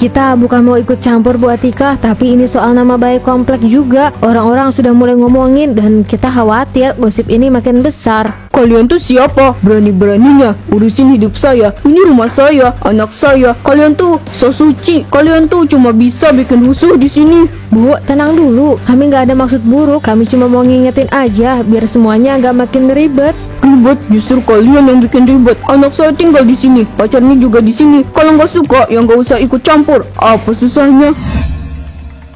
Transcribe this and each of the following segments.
Kita bukan mau ikut campur Bu Atika, tapi ini soal nama baik komplek juga. Orang-orang sudah mulai ngomongin dan kita khawatir gosip ini makin besar. Kalian tuh siapa? Berani-beraninya urusin hidup saya. Ini rumah saya, anak saya. Kalian tuh so suci. Kalian tuh cuma bisa bikin rusuh di sini. Bu, tenang dulu. Kami nggak ada maksud buruk. Kami cuma mau ngingetin aja biar semuanya nggak makin ribet. Ribet? Justru kalian yang bikin ribet. Anak saya tinggal di sini, pacarnya juga di sini. Kalau nggak suka, ya nggak usah ikut campur. Apa susahnya?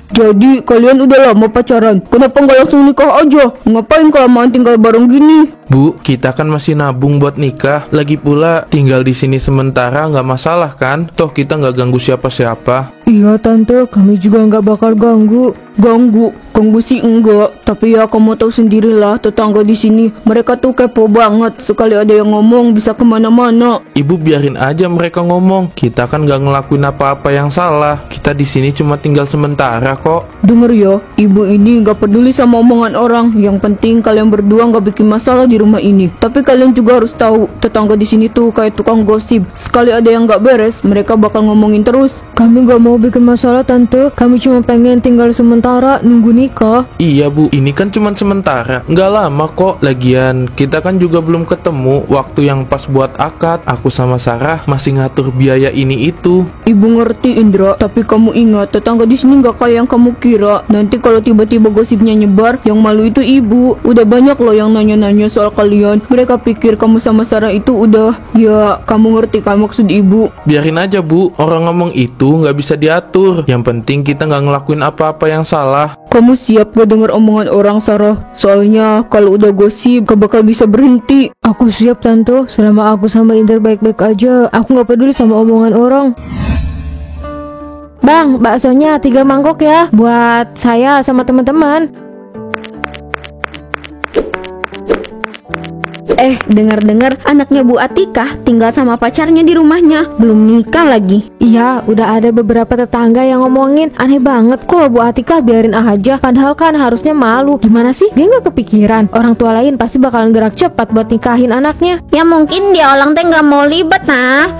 Jadi kalian udah lama pacaran, kenapa nggak langsung nikah aja? Ngapain kelamaan tinggal bareng gini? Bu, kita kan masih nabung buat nikah. Lagi pula tinggal di sini sementara nggak masalah kan? Toh kita nggak ganggu siapa-siapa. Iya tante, kami juga nggak bakal ganggu. Ganggu sih enggak. Tapi ya kamu tahu sendirilah tetangga di sini. Mereka tuh kepo banget. Sekali ada yang ngomong bisa kemana-mana. Ibu biarin aja mereka ngomong. Kita kan nggak ngelakuin apa-apa yang salah. Kita di sini cuma tinggal sementara kok. Dengar ya, ibu ini nggak peduli sama omongan orang. Yang penting kalian berdua nggak bikin masalah di rumah ini. Tapi kalian juga harus tahu, tetangga di sini tuh kayak tukang gosip. Sekali ada yang nggak beres, mereka bakal ngomongin terus. Kami nggak mau bikin masalah tante. Kami cuma pengen tinggal sementara nunggu nikah. Iya bu, ini kan cuma sementara. Nggak lama kok. Lagian kita kan juga belum ketemu waktu yang pas buat akad. Aku sama Sarah masih ngatur biaya ini itu. Ibu ngerti Indra, tapi kamu ingat tetangga di sini nggak kayak yang kamu kira. Nanti kalau tiba-tiba gosipnya nyebar, yang malu itu ibu. Udah banyak loh yang nanya-nanya soal kalian. Mereka pikir kamu sama Sarah itu udah, ya kamu ngerti kan maksud ibu. Biarin aja bu, orang ngomong itu nggak bisa diatur. Yang penting kita nggak ngelakuin apa-apa yang salah. Kamu siap gak denger omongan orang Sarah? Soalnya kalau udah gosip gak bakal bisa berhenti. Aku siap tante. Selama aku sama Indra baik-baik aja, aku nggak peduli sama omongan orang. Bang, baksonya 3 mangkok ya, buat saya sama teman-teman. Dengar-dengar anaknya Bu Atika tinggal sama pacarnya di rumahnya, belum nikah lagi. Iya, udah ada beberapa tetangga yang ngomongin. Aneh banget kok Bu Atika biarin aja. Padahal kan harusnya malu. Gimana sih? Dia nggak kepikiran orang tua lain pasti bakalan gerak cepat buat nikahin anaknya. Ya mungkin dia orang teh nggak mau libet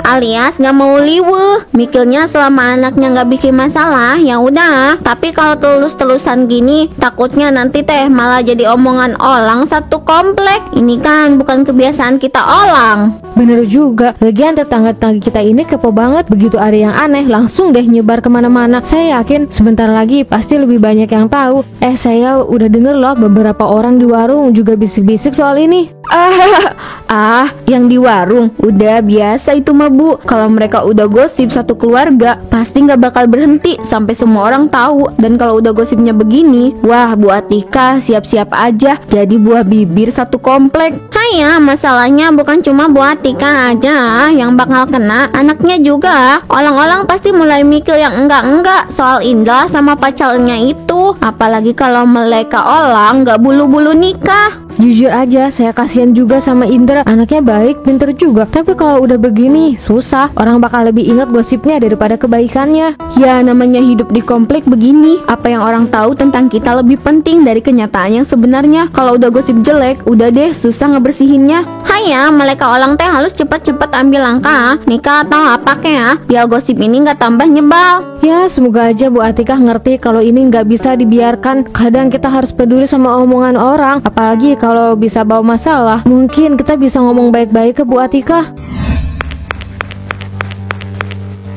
alias nggak mau liweh. Mikirnya selama anaknya nggak bikin masalah, ya udah. Tapi kalau telus-telusan gini, takutnya nanti teh malah jadi omongan orang satu komplek. Ini kan bukan kebiasaan kita orang. Bener juga. Lagian tetangga-tetangga kita ini kepo banget. Begitu ada yang aneh langsung deh nyebar kemana-mana. Saya yakin sebentar lagi pasti lebih banyak yang tahu. Saya udah denger loh beberapa orang di warung juga bisik-bisik soal ini. Yang di warung udah biasa itu mah Bu. Kalau mereka udah gosip satu keluarga, pasti nggak bakal berhenti sampai semua orang tahu. Dan kalau udah gosipnya begini, wah Bu Atika siap-siap aja jadi buah bibir satu komplek. Hanya masalahnya bukan cuma Bu Atika aja yang bakal kena, anaknya juga. Orang-orang pasti mulai mikir yang enggak-enggak soal Indra sama pacarnya itu. Apalagi kalau mereka orang nggak bulu-bulu nikah. Jujur aja, saya kasihan juga sama Indra. Anaknya baik, pinter juga. Tapi kalau udah begini, susah. Orang bakal lebih ingat gosipnya daripada kebaikannya. Ya namanya hidup di komplek begini. Apa yang orang tahu tentang kita lebih penting dari kenyataan yang sebenarnya. Kalau udah gosip jelek, udah deh susah ngebersihinnya. Hanya mereka orang teh harus cepet-cepet ambil langkah nikah atau apa ya, biar gosip ini nggak tambah nyebal. Ya semoga aja Bu Atika ngerti kalau ini nggak bisa dibiarkan. Kadang kita harus peduli sama omongan orang, apalagi kalau bisa bawa masalah. Mungkin kita bisa ngomong baik-baik ke Bu Atika.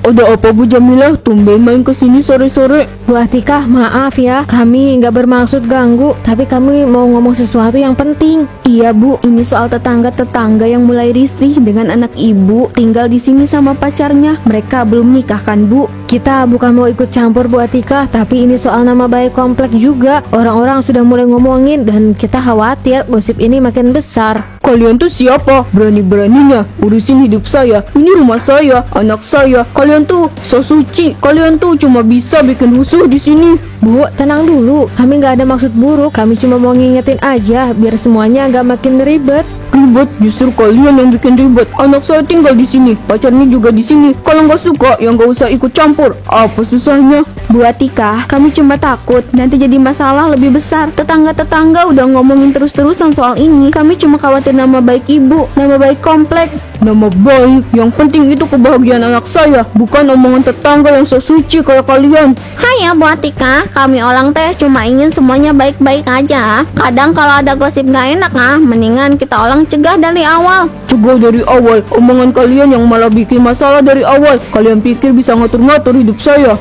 Ada apa Bu Jamilah? Tumben main kesini sore-sore. Bu Atika, maaf ya, kami nggak bermaksud ganggu, tapi kami mau ngomong sesuatu yang penting. Iya Bu, ini soal tetangga-tetangga yang mulai risih dengan anak ibu tinggal di sini sama pacarnya. Mereka belum nikah kan Bu? Kita bukan mau ikut campur Bu Atika, tapi ini soal nama baik komplek juga. Orang-orang sudah mulai ngomongin dan kita khawatir gosip ini makin besar. Kalian tuh siapa? Berani-beraninya urusin hidup saya. Ini rumah saya, anak saya. Kalian tuh so suci. Kalian tuh cuma bisa bikin rusuh di sini. Bu, tenang dulu. Kami nggak ada maksud buruk. Kami cuma mau ngingetin aja biar semuanya nggak makin ribet. Ribet, justru kalian yang bikin ribet. Anak saya tinggal di sini, pacarnya juga di sini. Kalau nggak suka, ya nggak usah ikut campur. Apa susahnya? Bu Atika, kami cuma takut nanti jadi masalah lebih besar. Tetangga-tetangga udah ngomongin terus-terusan soal ini. Kami cuma khawatir nama baik ibu, nama baik komplek. Nama baik, yang penting itu kebahagiaan anak saya, bukan omongan tetangga yang so suci kayak kalian. Hai ya Bu Atika, kami orang teh cuma ingin semuanya baik-baik aja. Kadang kalau ada gosip gak enak mendingan kita orang cegah dari awal. Cegah dari awal, omongan kalian yang malah bikin masalah dari awal. Kalian pikir bisa ngatur-ngatur hidup saya?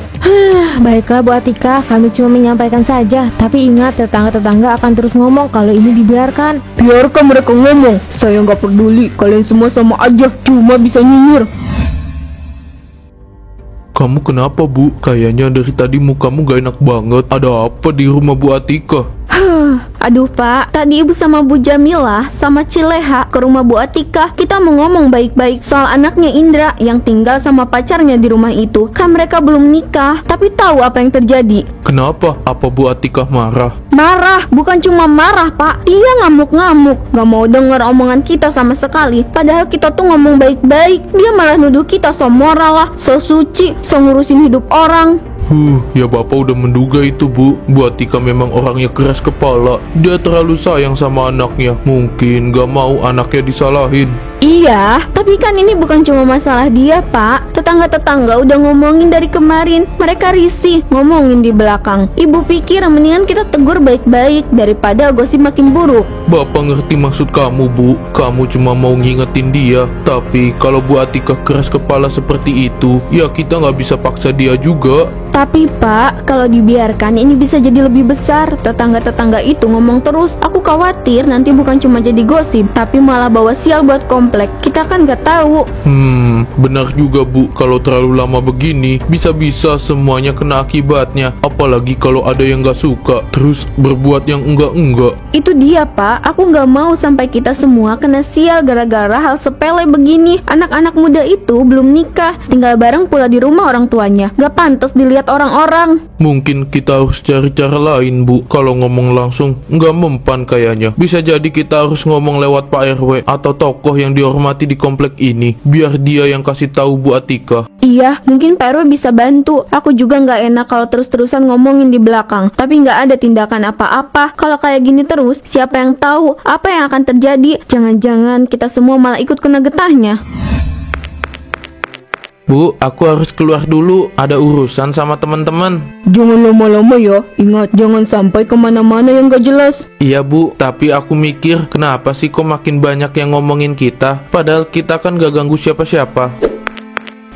Baiklah Bu Atika, kami cuma menyampaikan saja. Tapi ingat, tetangga-tetangga akan terus ngomong kalau ini dibiarkan. Biarkan mereka ngomong, saya nggak peduli. Kalian semua sama aja, cuma bisa nyinyir. Kamu kenapa, Bu? Kayaknya dari tadi mukamu gak enak banget. Ada apa di rumah Bu Atika? Aduh Pak, tadi Ibu sama Bu Jamilah sama Cileha ke rumah Bu Atika. Kita mau ngomong baik-baik soal anaknya Indra yang tinggal sama pacarnya di rumah itu. Kan mereka belum nikah, tapi tahu apa yang terjadi. Kenapa? Apa Bu Atika marah? Marah, bukan cuma marah Pak. Dia ngamuk-ngamuk, gak mau denger omongan kita sama sekali. Padahal kita tuh ngomong baik-baik. Dia malah nuduh kita so moral lah, so suci, so ngurusin hidup orang. Ya Bapak udah menduga itu, Bu. Bu Atika memang orangnya keras kepala. Dia terlalu sayang sama anaknya. Mungkin gak mau anaknya disalahin. Iya, tapi kan ini bukan cuma masalah dia, Pak. Tetangga-tetangga udah ngomongin dari kemarin. Mereka risih ngomongin di belakang. Ibu pikir mendingan kita tegur baik-baik daripada gosip makin buruk. Bapak ngerti maksud kamu, Bu. Kamu cuma mau ngingetin dia. Tapi kalau Bu Atika keras kepala seperti itu, ya kita nggak bisa paksa dia juga. Tapi Pak, kalau dibiarkan ini bisa jadi lebih besar. Tetangga-tetangga itu ngomong terus. Aku khawatir nanti bukan cuma jadi gosip, tapi malah bawa sial buat komplek. Kita kan gak tahu. Benar juga, Bu. Kalau terlalu lama begini, bisa-bisa semuanya kena akibatnya. Apalagi kalau ada yang gak suka, terus berbuat yang enggak-enggak. Itu dia Pak, aku gak mau sampai kita semua kena sial gara-gara hal sepele begini. Anak-anak muda itu belum nikah, tinggal bareng pula di rumah orang tuanya. Gak pantas dilihat orang-orang. Mungkin kita harus cari cara lain, Bu. Kalau ngomong langsung nggak mempan kayaknya. Bisa jadi kita harus ngomong lewat Pak RW atau tokoh yang dihormati di komplek ini, biar dia yang kasih tahu Bu Atika. Iya, mungkin Pak RW bisa bantu. Aku juga nggak enak kalau terus-terusan ngomongin di belakang, tapi nggak ada tindakan apa-apa. Kalau kayak gini terus, siapa yang tahu apa yang akan terjadi? Jangan-jangan kita semua malah ikut kena getahnya. Bu, aku harus keluar dulu. Ada urusan sama teman-teman. Jangan lama-lama ya. Ingat, jangan sampai kemana-mana yang gak jelas. Iya, Bu. Tapi aku mikir, kenapa sih kok makin banyak yang ngomongin kita? Padahal kita kan gak ganggu siapa-siapa.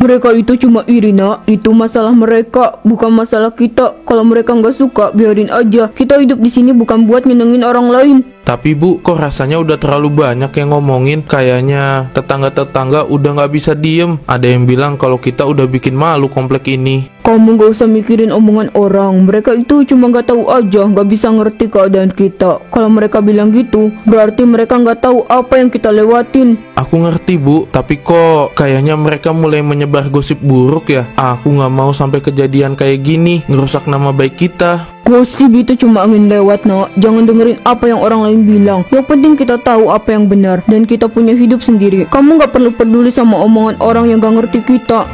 Mereka itu cuma iri, Nak. Itu masalah mereka, bukan masalah kita. Kalau mereka nggak suka, biarin aja. Kita hidup di sini bukan buat nyenengin orang lain. Tapi Bu, kok rasanya udah terlalu banyak yang ngomongin. Kayaknya tetangga-tetangga udah nggak bisa diem. Ada yang bilang kalau kita udah bikin malu komplek ini. Kamu gak usah mikirin omongan orang. Mereka itu cuma gak tahu aja, gak bisa ngerti keadaan kita. Kalau mereka bilang gitu, berarti mereka gak tahu apa yang kita lewatin. Aku ngerti, Bu, tapi kok kayaknya mereka mulai menyebar gosip buruk ya. Aku gak mau sampai kejadian kayak gini, ngerusak nama baik kita. Gosip itu cuma angin lewat, Nak. Jangan dengerin apa yang orang lain bilang. Yang penting kita tahu apa yang benar, dan kita punya hidup sendiri. Kamu gak perlu peduli sama omongan orang yang gak ngerti kita.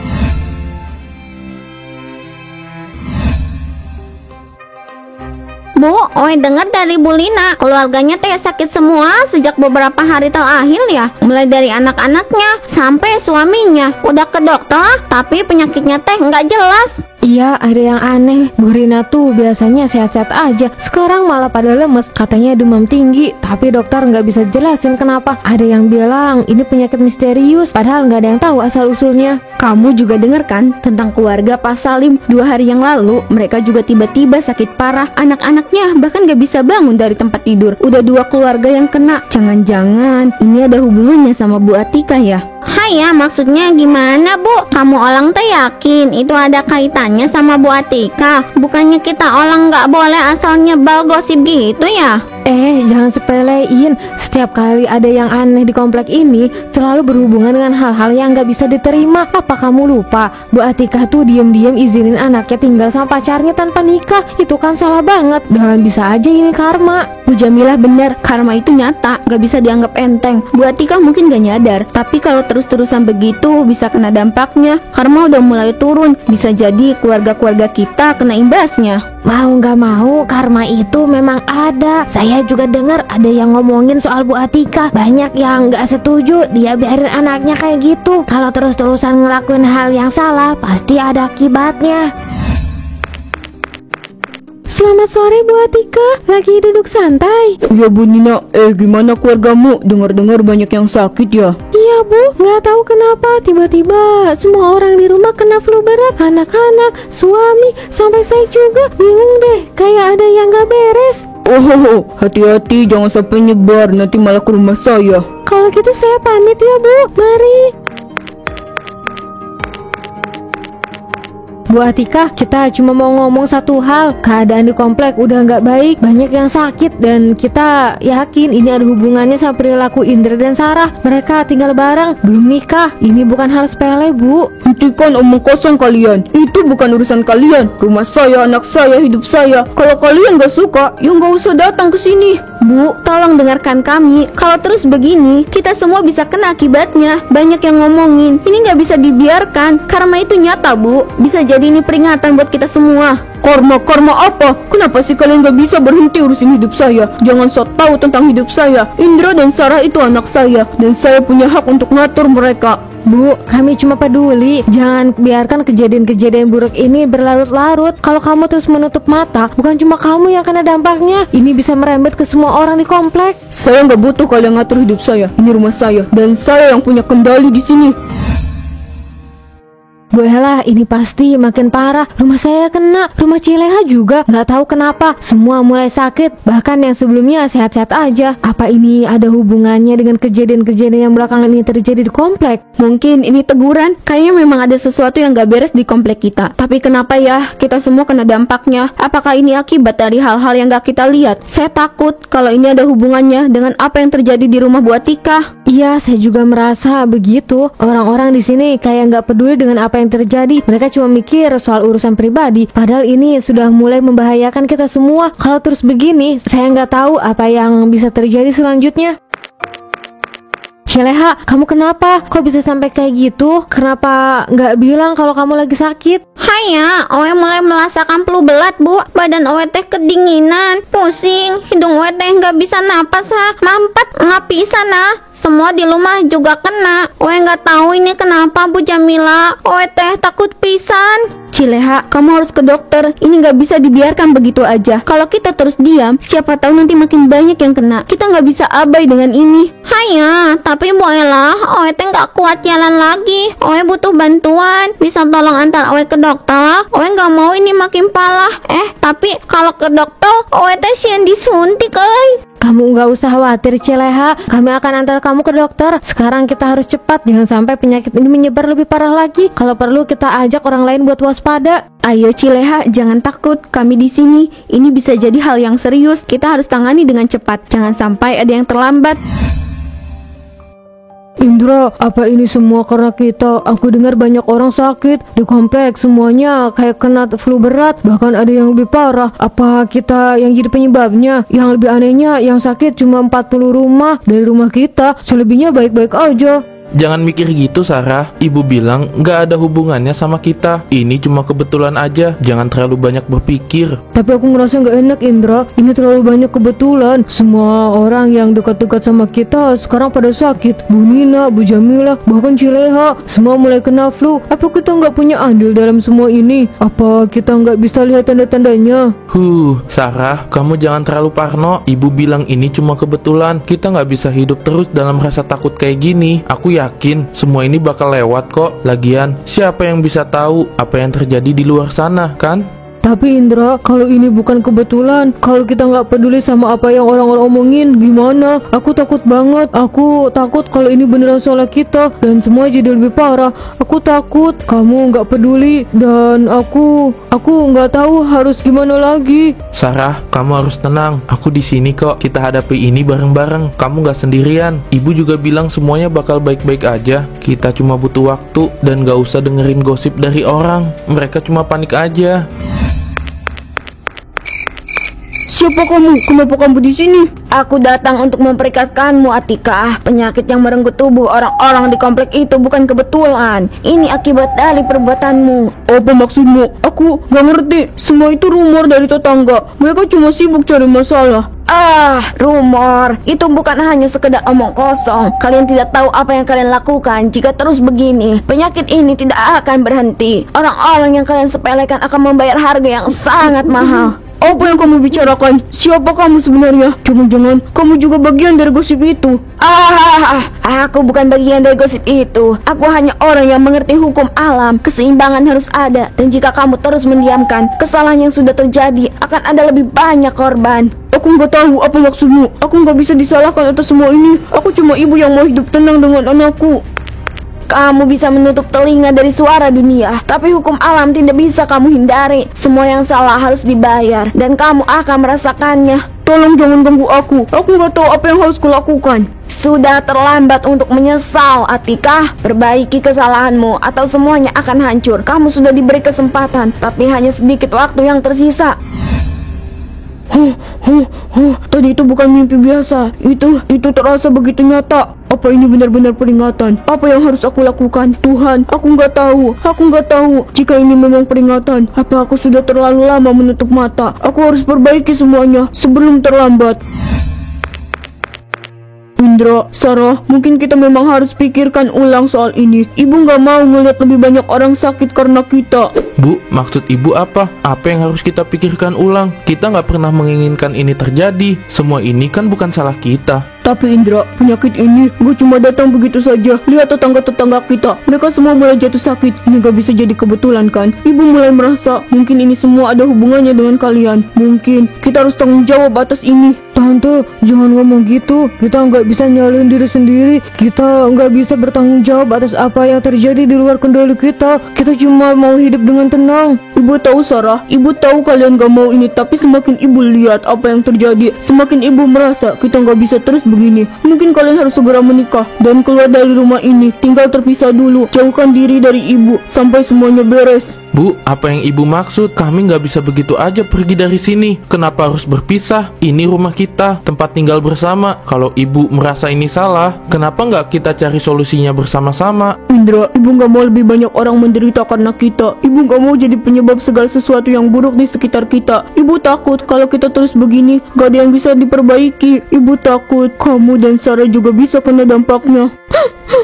Bu, Oi dengar dari Bu Lina, keluarganya teh sakit semua sejak beberapa hari terakhir ya. Mulai dari anak-anaknya sampai suaminya. Udah ke dokter, tapi penyakitnya teh nggak jelas. Iya, ada yang aneh. Bu Rina tuh biasanya sehat-sehat aja. Sekarang malah pada lemes. Katanya demam tinggi, tapi dokter nggak bisa jelasin kenapa. Ada yang bilang ini penyakit misterius, padahal nggak ada yang tahu asal-usulnya. Kamu juga dengar kan tentang keluarga Pak Salim? 2 hari yang lalu, mereka juga tiba-tiba sakit parah. Anak-anaknya bahkan gak bisa bangun dari tempat tidur. Udah 2 keluarga yang kena. Jangan-jangan ini ada hubungannya sama Bu Atika ya? Hai ya, maksudnya gimana Bu? Kamu orang teh yakin itu ada kaitannya sama Bu Atika? Bukannya kita orang nggak boleh asal nyebar gosip gitu ya? Jangan sepelein. Setiap kali ada yang aneh di komplek ini selalu berhubungan dengan hal-hal yang nggak bisa diterima. Apa kamu lupa Bu Atika tuh diam-diam izinin anaknya tinggal sama pacarnya tanpa nikah? Itu kan salah banget. Dan bisa aja ini karma. Bu Jamilah bener, karma itu nyata, gak bisa dianggap enteng. Bu Atika mungkin gak nyadar, tapi kalau terus-terusan begitu bisa kena dampaknya. Karma udah mulai turun, bisa jadi keluarga-keluarga kita kena imbasnya. Mau nggak mau karma itu memang ada. Saya juga dengar ada yang ngomongin soal Bu Atika. Banyak yang nggak setuju dia biarin anaknya kayak gitu. Kalau terus-terusan ngelakuin hal yang salah pasti ada akibatnya. Selamat sore Bu Atika, lagi duduk santai? Iya Bu Nina, gimana keluargamu? Dengar-dengar banyak yang sakit ya? Iya Bu, nggak tahu kenapa tiba-tiba semua orang di rumah kena flu berat. Anak-anak, suami, sampai saya juga bingung deh. Kayak ada yang nggak beres. Oh, hati-hati jangan sampai nyebar, nanti malah ke rumah saya. Kalau gitu saya pamit ya Bu, mari. Bu Atika, kita cuma mau ngomong satu hal. Keadaan di komplek udah nggak baik, banyak yang sakit, dan kita yakin ini ada hubungannya sama perilaku Indra dan Sarah. Mereka tinggal bareng, belum nikah. Ini bukan hal sepele Bu. Hentikan omong kosong kalian. Itu bukan urusan kalian. Rumah saya, anak saya, hidup saya. Kalau kalian gak suka, ya gak usah datang ke sini. Bu, tolong dengarkan kami. Kalau terus begini, kita semua bisa kena akibatnya. Banyak yang ngomongin, ini gak bisa dibiarkan. Karma itu nyata Bu, bisa jadi ini peringatan buat kita semua. Karma apa? Kenapa sih kalian gak bisa berhenti urusin hidup saya? Jangan sok tahu tentang hidup saya. Indra dan Sarah itu anak saya, dan saya punya hak untuk ngatur mereka. Bu, kami cuma peduli. Jangan biarkan kejadian-kejadian buruk ini berlarut-larut. Kalau kamu terus menutup mata, bukan cuma kamu yang kena dampaknya. Ini bisa merembet ke semua orang di komplek. Saya nggak butuh kalian ngatur hidup saya. Ini rumah saya, dan saya yang punya kendali di sini. Bu Ella, ini pasti makin parah. Rumah saya kena, rumah Cileha juga. Nggak tahu kenapa, semua mulai sakit. Bahkan yang sebelumnya sehat-sehat aja. Apa ini ada hubungannya dengan kejadian-kejadian yang belakangan ini terjadi di komplek? Mungkin ini teguran. Kayaknya memang ada sesuatu yang gak beres di komplek kita. Tapi kenapa ya kita semua kena dampaknya? Apakah ini akibat dari hal-hal yang gak kita lihat? Saya takut kalau ini ada hubungannya dengan apa yang terjadi di rumah Bu Atika. Iya, saya juga merasa begitu. Orang-orang di sini kayak nggak peduli dengan apa yang terjadi. Mereka cuma mikir soal urusan pribadi. Padahal ini sudah mulai membahayakan kita semua. Kalau terus begini, saya nggak tahu apa yang bisa terjadi selanjutnya. Cileha, kamu kenapa? Kok bisa sampai kayak gitu? Kenapa nggak bilang kalau kamu lagi sakit? Haya, Owe mulai merasakan flu berat Bu. Badan Owe teh kedinginan, pusing, hidung Owe teh nggak bisa napas mampet nggak bisa Semua di rumah juga kena. Owe nggak tahu ini kenapa Bu Jamila. Owe teh takut pisan. Cileha, kamu harus ke dokter. Ini gak bisa dibiarkan begitu aja. Kalau kita terus diam, siapa tahu nanti makin banyak yang kena. Kita gak bisa abai dengan ini. Haya, tapi Bu Ella, Owe teh gak kuat jalan lagi. Owe butuh bantuan. Bisa tolong antar Owe ke dokter? Owe gak mau ini makin parah. Tapi kalau ke dokter, Owe teh sian disuntik Kamu nggak usah khawatir Cileha, kami akan antar kamu ke dokter. Sekarang kita harus cepat, jangan sampai penyakit ini menyebar lebih parah lagi. Kalau perlu kita ajak orang lain buat waspada. Ayo Cileha, jangan takut, kami di sini. Ini bisa jadi hal yang serius. Kita harus tangani dengan cepat. Jangan sampai ada yang terlambat. Indra, apa ini semua karena kita? Aku dengar banyak orang sakit di kompleks, semuanya kayak kena flu berat, bahkan ada yang lebih parah. Apa kita yang jadi penyebabnya? Yang lebih anehnya, yang sakit cuma 40 rumah dari rumah kita, selebihnya baik-baik aja. Jangan mikir gitu Sarah. Ibu bilang nggak ada hubungannya sama kita. Ini cuma kebetulan aja. Jangan terlalu banyak berpikir. Tapi aku ngerasa nggak enak Indra. Ini terlalu banyak kebetulan. Semua orang yang dekat-dekat sama kita sekarang pada sakit. Bu Nina, Bu Jamila, bahkan Cileha, semua mulai kena flu. Apa kita nggak punya andil dalam semua ini? Apa kita nggak bisa lihat tanda-tandanya? Sarah, kamu jangan terlalu parno. Ibu bilang ini cuma kebetulan. Kita nggak bisa hidup terus dalam rasa takut kayak gini. Aku yakin semua ini bakal lewat kok. Lagian, siapa yang bisa tahu apa yang terjadi di luar sana, kan? Tapi Indra, kalau ini bukan kebetulan, kalau kita nggak peduli sama apa yang orang-orang omongin, gimana? Aku takut banget. Aku takut kalau ini beneran salah kita dan semua jadi lebih parah. Aku takut kamu nggak peduli dan aku nggak tahu harus gimana lagi. Sarah, kamu harus tenang. Aku di sini kok. Kita hadapi ini bareng-bareng. Kamu nggak sendirian. Ibu juga bilang semuanya bakal baik-baik aja. Kita cuma butuh waktu dan nggak usah dengerin gosip dari orang. Mereka cuma panik aja. Siapa kamu? Kenapa kamu di sini? Aku datang untuk memperingatkanmu, Atika. Penyakit yang merenggut tubuh orang-orang di komplek itu bukan kebetulan. Ini akibat dari perbuatanmu. Apa maksudmu? Aku gak ngerti. Semua itu rumor dari tetangga. Mereka cuma sibuk cari masalah. Rumor. Itu bukan hanya sekedar omong kosong. Kalian tidak tahu apa yang kalian lakukan. Jika terus begini, penyakit ini tidak akan berhenti. Orang-orang yang kalian sepelekan akan membayar harga yang sangat mahal. Apa yang kamu bicarakan? Siapa kamu sebenarnya? Jangan-jangan kamu juga bagian dari gosip itu. Aku bukan bagian dari gosip itu. Aku hanya orang yang mengerti hukum alam. Keseimbangan harus ada. Dan jika kamu terus mendiamkan, kesalahan yang sudah terjadi akan ada lebih banyak korban. Aku nggak tahu apa maksudmu. Aku nggak bisa disalahkan atas semua ini. Aku cuma ibu yang mau hidup tenang dengan anakku. Kamu bisa menutup telinga dari suara dunia, tapi hukum alam tidak bisa kamu hindari. Semua yang salah harus dibayar, dan kamu akan merasakannya. Tolong jangan ganggu aku. Aku nggak tahu apa yang harus kulakukan. Sudah terlambat untuk menyesal, Atika. Perbaiki kesalahanmu atau semuanya akan hancur. Kamu sudah diberi kesempatan, tapi hanya sedikit waktu yang tersisa. Tadi itu bukan mimpi biasa. Itu terasa begitu nyata. Apa ini benar-benar peringatan? Apa yang harus aku lakukan? Tuhan, aku nggak tahu. Jika ini memang peringatan, apa aku sudah terlalu lama menutup mata? Aku harus perbaiki semuanya sebelum terlambat. Indra, Sarah, mungkin kita memang harus pikirkan ulang soal ini. Ibu nggak mau ngeliat lebih banyak orang sakit karena kita. Bu, maksud ibu apa? Apa yang harus kita pikirkan ulang? Kita nggak pernah menginginkan ini terjadi. Semua ini kan bukan salah kita. Tapi Indra, penyakit ini gak cuma datang begitu saja. Lihat tetangga-tetangga kita, mereka semua mulai jatuh sakit. Ini gak bisa jadi kebetulan kan? Ibu mulai merasa mungkin ini semua ada hubungannya dengan kalian. Mungkin kita harus tanggung jawab atas ini. Tante, jangan ngomong gitu. Kita nggak bisa nyalahin diri sendiri. Kita nggak bisa bertanggung jawab atas apa yang terjadi di luar kendali kita. Kita cuma mau hidup dengan tenang. Ibu tahu Sarah, ibu tahu kalian gak mau ini. Tapi semakin ibu lihat apa yang terjadi, semakin ibu merasa kita gak bisa terus begini. Mungkin kalian harus segera menikah dan keluar dari rumah ini. Tinggal terpisah dulu. Jauhkan diri dari ibu sampai semuanya beres. Bu, apa yang ibu maksud? Kami nggak bisa begitu aja pergi dari sini. Kenapa harus berpisah? Ini rumah kita, tempat tinggal bersama. Kalau ibu merasa ini salah, kenapa nggak kita cari solusinya bersama-sama? Indra, ibu nggak mau lebih banyak orang menderita karena kita. Ibu nggak mau jadi penyebab segala sesuatu yang buruk di sekitar kita. Ibu takut kalau kita terus begini, gak ada yang bisa diperbaiki. Ibu takut kamu dan Sarah juga bisa kena dampaknya.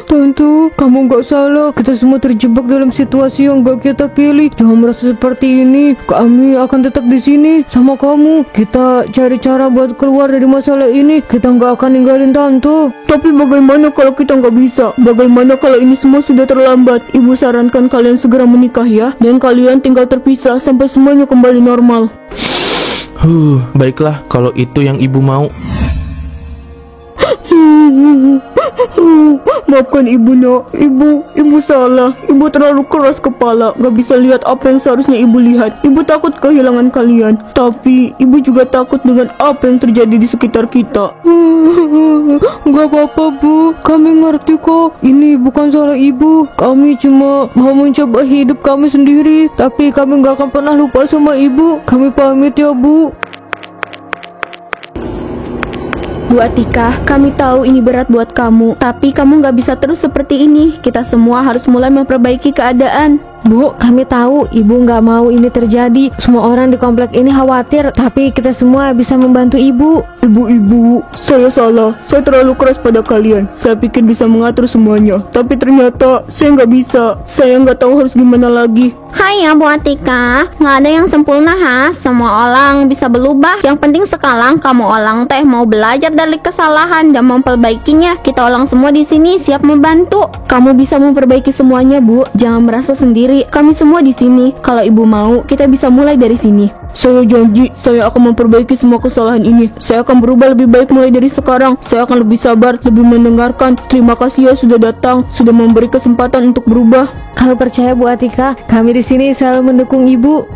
Tante, kamu gak salah. Kita semua terjebak dalam situasi yang gak kita pilih. Jangan merasa seperti ini. Kami akan tetap di sini sama kamu. Kita cari cara buat keluar dari masalah ini. Kita gak akan ninggalin Tante. Tapi bagaimana kalau kita gak bisa? Bagaimana kalau ini semua sudah terlambat? Ibu sarankan kalian segera menikah ya. Dan kalian tinggal terpisah sampai semuanya kembali normal. Baiklah kalau itu yang ibu mau. Maafkan ibu nak. Ibu salah. Ibu terlalu keras kepala. Gak bisa lihat apa yang seharusnya ibu lihat. Ibu takut kehilangan kalian. Tapi ibu juga takut dengan apa yang terjadi di sekitar kita. Gak apa-apa Bu, kami ngerti kok. Ini bukan salah ibu. Kami cuma mau mencoba hidup kami sendiri. Tapi kami gak akan pernah lupa sama ibu. Kami pamit ya Bu. Bu Atika, kami tahu ini berat buat kamu, tapi kamu gak bisa terus seperti ini. Kita semua harus mulai memperbaiki keadaan. Bu, kami tahu ibu nggak mau ini terjadi. Semua orang di komplek ini khawatir, tapi kita semua bisa membantu ibu. Ibu, saya salah. Saya terlalu keras pada kalian. Saya pikir bisa mengatur semuanya, tapi ternyata saya nggak bisa. Saya nggak tahu harus gimana lagi. Hai ya Bu Atika, nggak ada yang sempurna ha. Semua orang bisa berubah. Yang penting sekarang kamu orang teh mau belajar dari kesalahan dan memperbaikinya. Kita orang semua di sini siap membantu. Kamu bisa memperbaiki semuanya, Bu. Jangan merasa sendiri. Mari, kami semua di sini. Kalau ibu mau, kita bisa mulai dari sini. Saya janji, saya akan memperbaiki semua kesalahan ini. Saya akan berubah lebih baik mulai dari sekarang. Saya akan lebih sabar, lebih mendengarkan. Terima kasih ya sudah datang, sudah memberi kesempatan untuk berubah. Kalau percaya Bu Atika, kami di sini selalu mendukung Ibu.